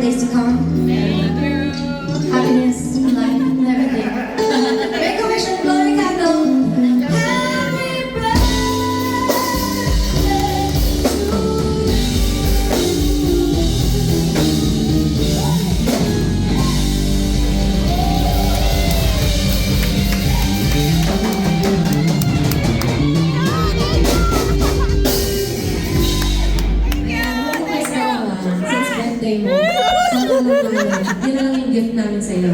days to come. Happiness, life, and everything. Make a wish and blow a candle. Happy birthday to since birthday mo. Sana naman, yun lang yung gift namin sa'yo.